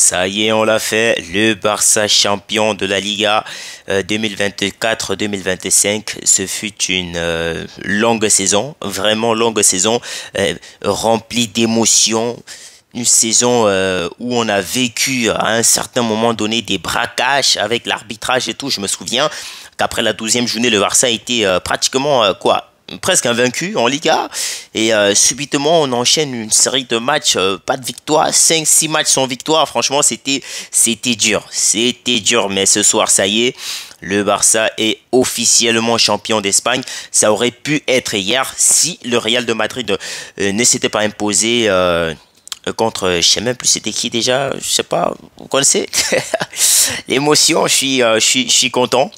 Ça y est, on l'a fait. Le Barça champion de la Liga 2024-2025. Ce fut une longue saison, vraiment longue saison, remplie d'émotions. Une saison où on a vécu à un certain moment donné des braquages avec l'arbitrage et tout. Je me souviens qu'après la 12e journée, le Barça était pratiquement presque invaincu en Liga. Et subitement, on enchaîne une série de matchs, pas de victoire, 5-6 matchs sans victoire. Franchement, c'était dur. C'était dur, mais ce soir, ça y est. Le Barça est officiellement champion d'Espagne. Ça aurait pu être hier si le Real de Madrid ne s'était pas imposé contre, je sais même plus c'était qui déjà, je sais pas, vous connaissez l'émotion, je suis content.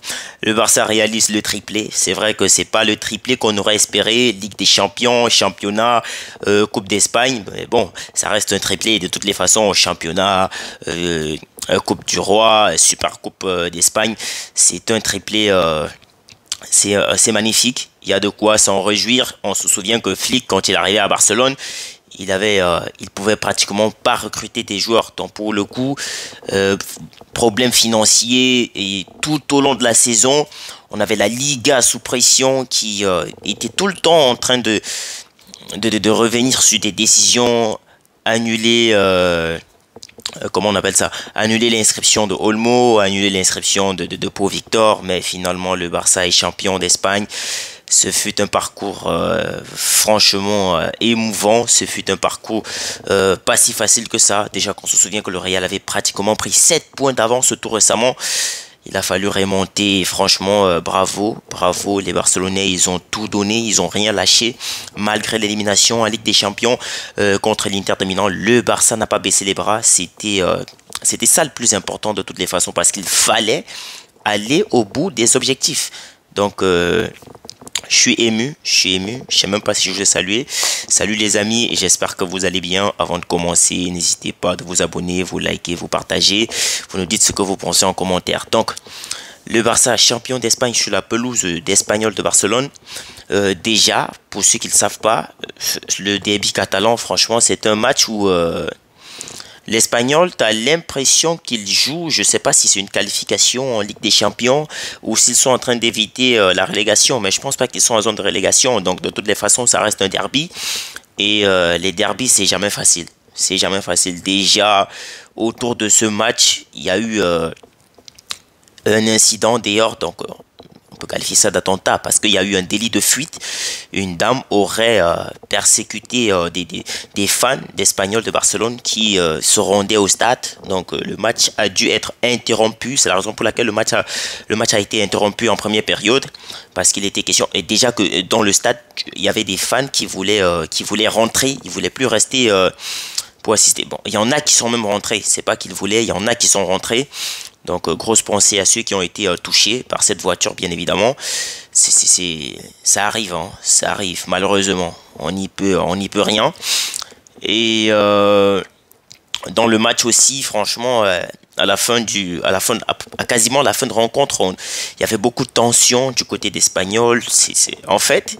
Le Barça réalise le triplé. C'est vrai que c'est pas le triplé qu'on aurait espéré, Ligue des Champions, championnat, Coupe d'Espagne, mais bon, ça reste un triplé de toutes les façons, championnat, Coupe du Roi, Super Coupe d'Espagne, c'est un triplé. C'est magnifique, il y a de quoi s'en réjouir. On se souvient que Flick, quand il est arrivé à Barcelone, il pouvait pratiquement pas recruter des joueurs. Donc pour le coup, problème financier et tout au long de la saison, on avait la Liga sous pression qui était tout le temps en train de revenir sur des décisions annulées. Comment on appelle ça? Annuler l'inscription de Olmo, annuler l'inscription de Pau Victor, mais finalement le Barça est champion d'Espagne. Ce fut un parcours franchement émouvant. Ce fut un parcours pas si facile que ça. Déjà qu'on se souvient que le Real avait pratiquement pris 7 points d'avance tout récemment. Il a fallu remonter. Franchement, bravo, bravo. Les Barcelonais, ils ont tout donné. Ils ont rien lâché. Malgré l'élimination en Ligue des Champions contre l'Inter de Milan, le Barça n'a pas baissé les bras. C'était ça le plus important de toutes les façons parce qu'il fallait aller au bout des objectifs. Donc, je suis ému, je sais même pas si je vais saluer. Salut les amis, et j'espère que vous allez bien. Avant de commencer, n'hésitez pas de vous abonner, vous liker, vous partager. Vous nous dites ce que vous pensez en commentaire. Donc, le Barça champion d'Espagne sur la pelouse d'Espanyol de Barcelone. Déjà, pour ceux qui ne le savent pas, le derby catalan, franchement, c'est un match où l'Espagnol, tu as l'impression qu'ils jouent, je ne sais pas si c'est une qualification en Ligue des Champions ou s'ils sont en train d'éviter la relégation, mais je ne pense pas qu'ils sont en zone de relégation. Donc, de toutes les façons, ça reste un derby. Et les derbys, c'est jamais facile. C'est jamais facile. Déjà, autour de ce match, il y a eu un incident d'ailleurs, donc on peut qualifier ça d'attentat parce qu'il y a eu un délit de fuite. Une dame aurait persécuté des fans d'Espanyol de Barcelone qui se rendaient au stade. Donc le match a dû être interrompu. C'est la raison pour laquelle le match a été interrompu en première période parce qu'il était question. Et déjà que dans le stade, il y avait des fans qui voulaient rentrer. Ils voulaient plus rester pour assister. Bon, il y en a qui sont même rentrés. C'est pas qu'ils voulaient. Il y en a qui sont rentrés. Donc, grosse pensée à ceux qui ont été touchés par cette voiture, bien évidemment. Ça arrive, hein, ça arrive, malheureusement. On n'y peut rien. Et dans le match aussi, franchement, à quasiment la fin de rencontre, il y avait beaucoup de tension du côté d'Espanyol. En fait,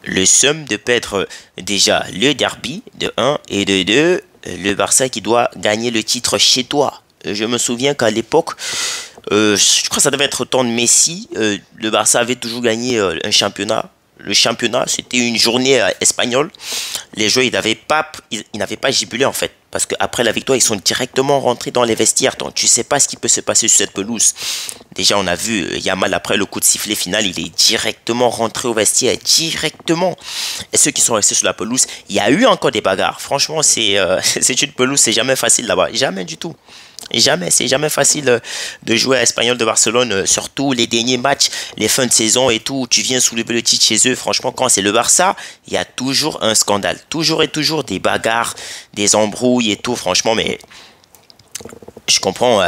le somme de perdre déjà le derby de 1 et de 2, le Barça qui doit gagner le titre chez toi. Je me souviens qu'à l'époque, je crois que ça devait être au temps de Messi, le Barça avait toujours gagné un championnat. Le championnat, c'était une journée espagnole. Les joueurs, ils n'avaient pas gibulé en fait. Parce qu'après la victoire, ils sont directement rentrés dans les vestiaires. Donc, tu ne sais pas ce qui peut se passer sur cette pelouse. Déjà, on a vu Yamal, après le coup de sifflet final, il est directement rentré au vestiaire. Directement. Et ceux qui sont restés sur la pelouse, il y a eu encore des bagarres. Franchement, c'est une pelouse, c'est jamais facile là-bas. Jamais du tout. Jamais, c'est jamais facile de jouer à Espanyol de Barcelone, surtout les derniers matchs, les fins de saison et tout, tu viens soulever le titre chez eux. Franchement, quand c'est le Barça, il y a toujours un scandale, toujours et toujours des bagarres, des embrouilles et tout, franchement, mais je comprends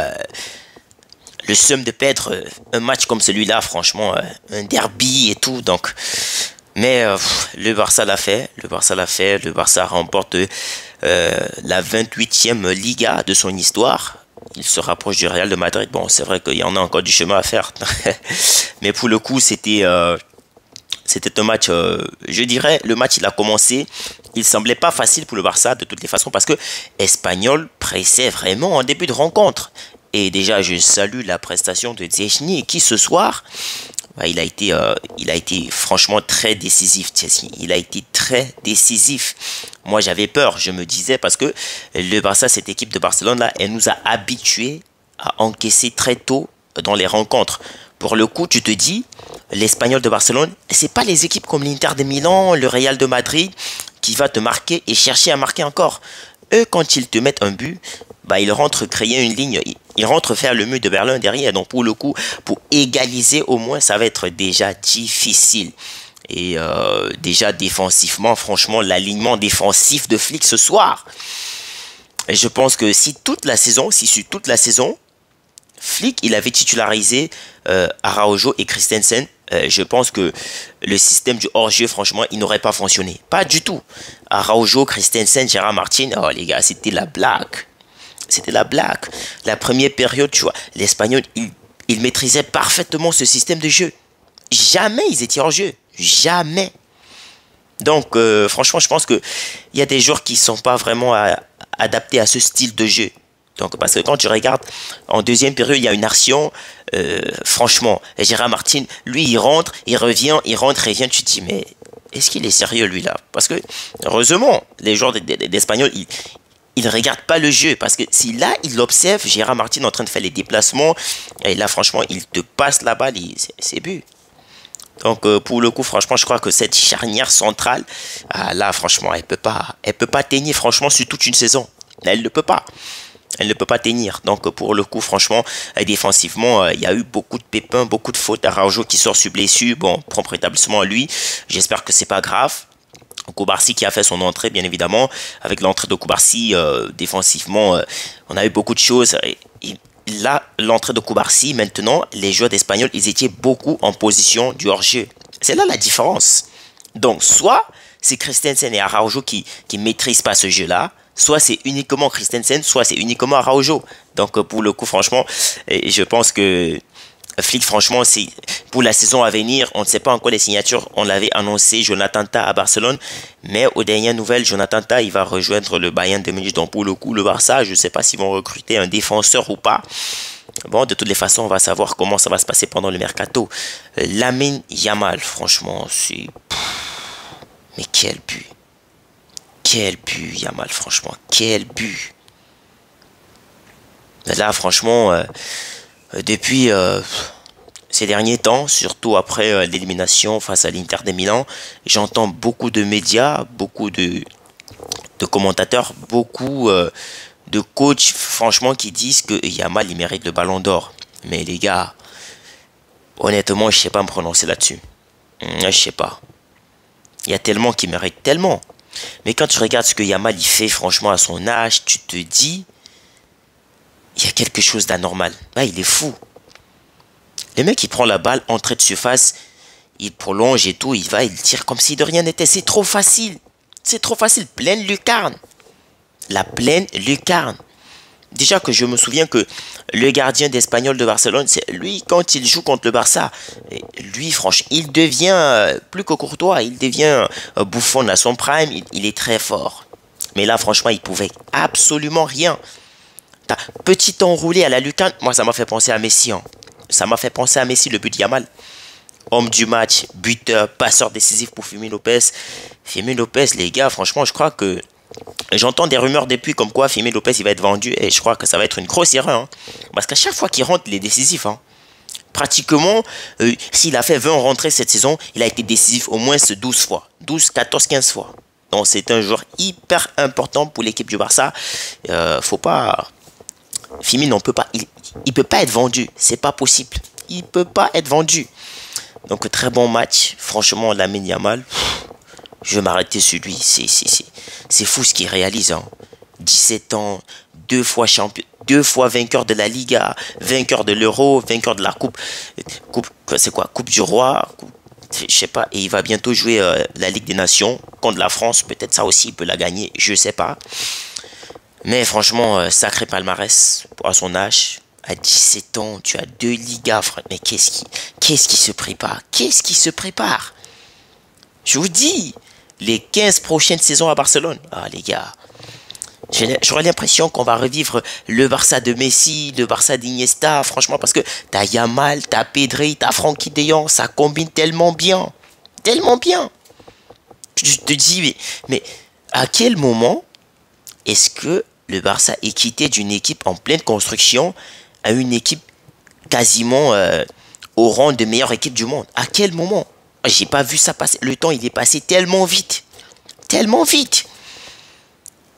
le somme de perdre un match comme celui-là, franchement, un derby et tout, donc... Mais le Barça l'a fait, le Barça remporte la 28e Liga de son histoire. Il se rapproche du Real de Madrid. Bon, c'est vrai qu'il y en a encore du chemin à faire. Mais pour le coup, c'était C'était un match, je dirais, le match il a commencé, il semblait pas facile pour le Barça de toutes les façons parce que Espanyol pressait vraiment en début de rencontre. Et déjà, je salue la prestation de Szczęsny qui ce soir, bah, il a été franchement très décisif, Szczęsny. Il a été très décisif. Moi, j'avais peur, je me disais, parce que le Barça, cette équipe de Barcelone là, elle nous a habitués à encaisser très tôt dans les rencontres. Pour le coup, tu te dis, l'Espagnol de Barcelone, c'est pas les équipes comme l'Inter de Milan, le Real de Madrid qui va te marquer et chercher à marquer encore. Eux, quand ils te mettent un but, bah, ils rentrent créer une ligne, ils rentrent faire le mur de Berlin derrière. Donc pour le coup, pour égaliser au moins, ça va être déjà difficile. Et déjà défensivement, franchement, l'alignement défensif de Flick ce soir. Et je pense que si sur toute la saison, Flick, il avait titularisé Araujo et Christensen. Je pense que le système du hors-jeu, franchement, il n'aurait pas fonctionné. Pas du tout. Araujo, Christensen, Gérard Martin, oh les gars, c'était la blague. C'était la blague. La première période, tu vois, l'Espagnol, il maîtrisait parfaitement ce système de jeu. Jamais ils étaient hors-jeu. Jamais. Donc, franchement, je pense qu'il y a des joueurs qui ne sont pas vraiment adaptés à ce style de jeu. Donc, parce que quand tu regardes, en deuxième période, il y a une action, franchement, Gérard Martin, lui, il rentre, il revient, il rentre, il revient, tu te dis, mais est-ce qu'il est sérieux, lui, là? Parce que, heureusement, les joueurs d'Espagnol, ils ne regardent pas le jeu, parce que si là, ils observent Gérard Martin en train de faire les déplacements, et là, franchement, il te passe la balle, c'est but. Donc, pour le coup, franchement, je crois que cette charnière centrale, là, franchement, elle peut pas tenir, franchement, sur toute une saison. Elle ne peut pas. Elle ne peut pas tenir. Donc, pour le coup, franchement, défensivement, il y a eu beaucoup de pépins, beaucoup de fautes. Araujo qui sort sur blessure. Bon, propre établissement à lui. J'espère que c'est pas grave. Koubarsi qui a fait son entrée, bien évidemment. Avec l'entrée de Koubarsi, défensivement, on a eu beaucoup de choses. Et là, l'entrée de Koubarsi, maintenant, les joueurs d'Espagnol, ils étaient beaucoup en position du hors-jeu. C'est là la différence. Donc, soit c'est Christensen et Araujo qui maîtrisent pas ce jeu-là, soit c'est uniquement Christensen, soit c'est uniquement Araujo. Donc, pour le coup, franchement, je pense que Flick, franchement, c'est pour la saison à venir. On ne sait pas encore les signatures. On l'avait annoncé, Jonathan Tah à Barcelone. Mais aux dernières nouvelles, Jonathan Tah, il va rejoindre le Bayern de Munich. Donc, pour le coup, le Barça, je ne sais pas s'ils vont recruter un défenseur ou pas. Bon, de toutes les façons, on va savoir comment ça va se passer pendant le mercato. Lamine Yamal, franchement, c'est... Mais quel but! Quel but, Yamal, franchement. Quel but! Là, franchement, depuis ces derniers temps, surtout après l'élimination face à l'Inter de Milan, j'entends beaucoup de médias, beaucoup de commentateurs, beaucoup de coachs, franchement, qui disent que Yamal, il mérite le ballon d'or. Mais les gars, honnêtement, je ne sais pas me prononcer là-dessus. Je sais pas. Il y a tellement qui méritent tellement. Mais quand tu regardes ce que Yamal il fait, franchement, à son âge, tu te dis, il y a quelque chose d'anormal. Là, il est fou. Le mec, il prend la balle, entrée de surface, il prolonge et tout, il va, il tire comme si de rien n'était. C'est trop facile. C'est trop facile. Pleine lucarne. La pleine lucarne. Déjà que je me souviens que le gardien d'Espanyol de Barcelone, c'est lui, quand il joue contre le Barça, lui, franchement, il devient plus que courtois, il devient Buffon à son prime, il est très fort. Mais là, franchement, il pouvait absolument rien. Petit enroulé à la lucarne, moi, ça m'a fait penser à Messi. Hein. Ça m'a fait penser à Messi, le but de Yamal. Homme du match, buteur, passeur décisif pour Fermín López. Fermín López, les gars, franchement, je crois que j'entends des rumeurs depuis comme quoi Fermín López il va être vendu et je crois que ça va être une grosse erreur. Hein. Parce qu'à chaque fois qu'il rentre, il est décisif. Hein. Pratiquement, s'il a fait 20 rentrées cette saison, il a été décisif au moins 12 fois. 12, 14, 15 fois. Donc c'est un joueur hyper important pour l'équipe du Barça. Faut pas... Fermín, on peut pas... Il peut pas être vendu. C'est pas possible. Il peut pas être vendu. Donc très bon match. Franchement, Lamine Yamal... Je vais m'arrêter sur lui. C'est fou ce qu'il réalise. Hein. 17 ans, 2 fois champion, 2 fois vainqueur de la Liga, vainqueur de l'Euro, vainqueur de la Coupe. C'est quoi? Coupe du Roi. Je sais pas. Et il va bientôt jouer la Ligue des Nations contre la France. Peut-être ça aussi, il peut la gagner. Je sais pas. Mais franchement, sacré palmarès pour son âge. À 17 ans, tu as 2 Ligas, frère. Mais qu'est-ce qui se prépare? Qu'est-ce qui se prépare? Je vous dis, les 15 prochaines saisons à Barcelone. Ah les gars, j'aurais l'impression qu'on va revivre le Barça de Messi, le Barça d'Iniesta, franchement, parce que t'as Yamal, t'as Pedri, t'as Frankie de Jong, ça combine tellement bien. Tellement bien. Je te dis, mais à quel moment est-ce que le Barça est quitté d'une équipe en pleine construction à une équipe quasiment au rang de meilleure équipe du monde? À quel moment? J'ai pas vu ça passer. Le temps, il est passé tellement vite. Tellement vite.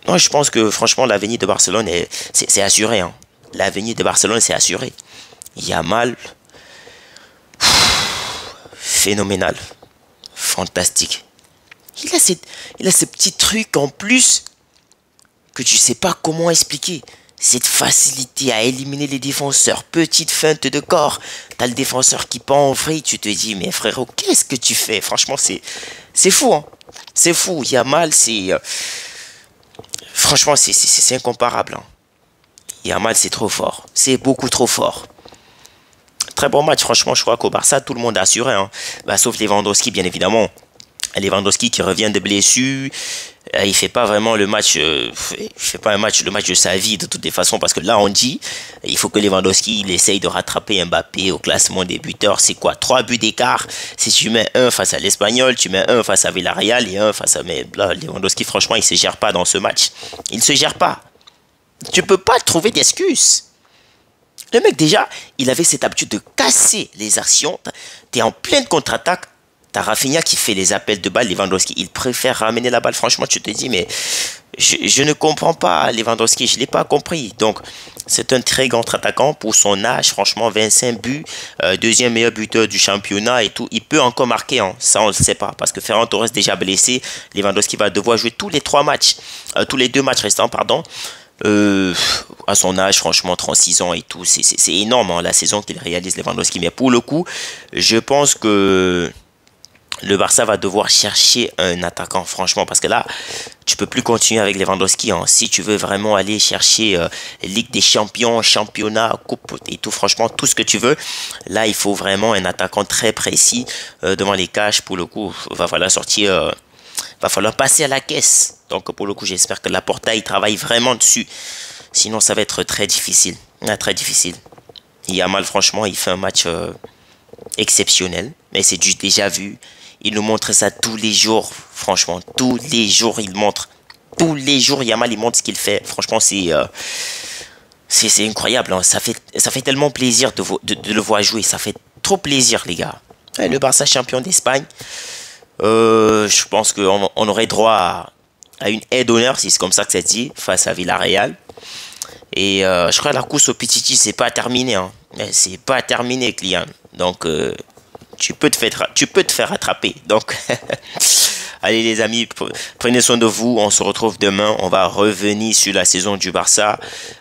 Non, je pense que franchement, l'avenir de Barcelone, c'est assuré. Hein. L'avenir de Barcelone, c'est assuré. Yamal, phénoménal. Fantastique. Il a ce petit truc en plus que tu sais pas comment expliquer. Cette facilité à éliminer les défenseurs, petite feinte de corps. T'as le défenseur qui part en vrille, tu te dis, mais frérot, qu'est-ce que tu fais? Franchement, c'est fou, hein. C'est fou. Yamal, franchement, c'est incomparable. Hein. Yamal, c'est trop fort. C'est beaucoup trop fort. Très bon match, franchement, je crois qu'au Barça, tout le monde a assuré. Hein. Bah, sauf Lewandowski, bien évidemment. Lewandowski qui revient de blessure, il fait pas vraiment le match, il fait pas le match de sa vie de toutes les façons parce que là on dit, il faut que Lewandowski il essaye de rattraper Mbappé au classement des buteurs. C'est quoi? 3 buts d'écart. Si tu mets un face à l'Espagnol, tu mets un face à Villarreal et un face à mais là, Lewandowski franchement il se gère pas dans ce match. Il se gère pas. Tu peux pas trouver d'excuses. Le mec déjà, il avait cette habitude de casser les actions. T'es en pleine contre-attaque. T'as Rafinha qui fait les appels de balle, Lewandowski, il préfère ramener la balle. Franchement, tu te dis, mais je ne comprends pas Lewandowski, je ne l'ai pas compris. Donc, c'est un très grand attaquant pour son âge, franchement, 25 buts, deuxième meilleur buteur du championnat et tout. Il peut encore marquer, hein. Ça on ne le sait pas, parce que Ferran Torres déjà blessé, Lewandowski va devoir jouer tous les 2 matchs restants, pardon. À son âge, franchement, 36 ans et tout, c'est énorme hein, la saison qu'il réalise Lewandowski. Mais pour le coup, je pense que le Barça va devoir chercher un attaquant, franchement, parce que là, tu peux plus continuer avec Lewandowski. Hein. Si tu veux vraiment aller chercher Ligue des Champions, championnat, coupe et tout, franchement, tout ce que tu veux, là, il faut vraiment un attaquant très précis devant les cages. Pour le coup, va falloir sortir, va falloir passer à la caisse. Donc, pour le coup, j'espère que Laporta, il travaille vraiment dessus. Sinon, ça va être très difficile. Très difficile. Yamal, franchement, il fait un match exceptionnel, mais c'est du déjà vu. Il nous montre ça tous les jours, franchement, tous les jours il montre, tous les jours Yamal il montre ce qu'il fait, franchement c'est incroyable, hein. Ça fait tellement plaisir de le voir jouer, ça fait trop plaisir les gars. Et le Barça champion d'Espagne, je pense qu'on aurait droit à une aide d'honneur, si c'est comme ça que ça se dit, face à Villarreal. Et je crois que la course au Pichichi c'est pas terminé, hein. C'est pas terminé, client. Donc tu peux te faire rattraper. Donc, allez les amis, prenez soin de vous. On se retrouve demain. On va revenir sur la saison du Barça.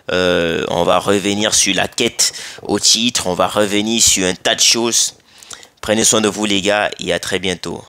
On va revenir sur la quête au titre. On va revenir sur un tas de choses. Prenez soin de vous les gars et à très bientôt.